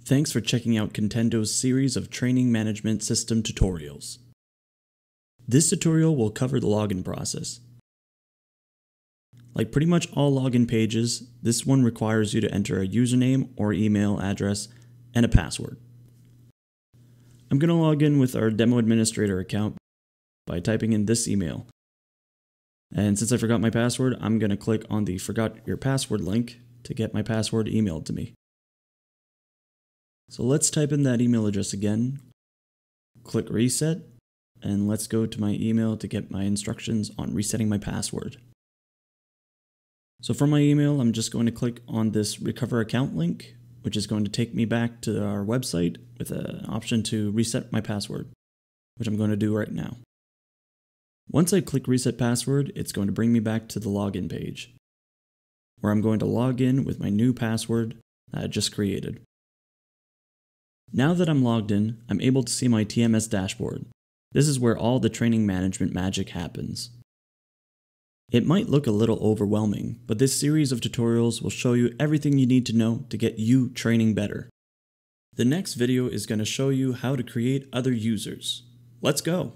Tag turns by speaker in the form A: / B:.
A: Thanks for checking out Contendo's series of training management system tutorials. This tutorial will cover the login process. Like pretty much all login pages, this one requires you to enter a username or email address and a password. I'm going to log in with our demo administrator account by typing in this email. And since I forgot my password, I'm going to click on the Forgot Your Password link to get my password emailed to me. So let's type in that email address again, click Reset, and let's go to my email to get my instructions on resetting my password. So from my email, I'm just going to click on this Recover Account link, which is going to take me back to our website with an option to reset my password, which I'm going to do right now. Once I click Reset Password, it's going to bring me back to the login page, where I'm going to log in with my new password that I just created. Now that I'm logged in, I'm able to see my TMS dashboard. This is where all the training management magic happens. It might look a little overwhelming, but this series of tutorials will show you everything you need to know to get you training better. The next video is going to show you how to create other users. Let's go!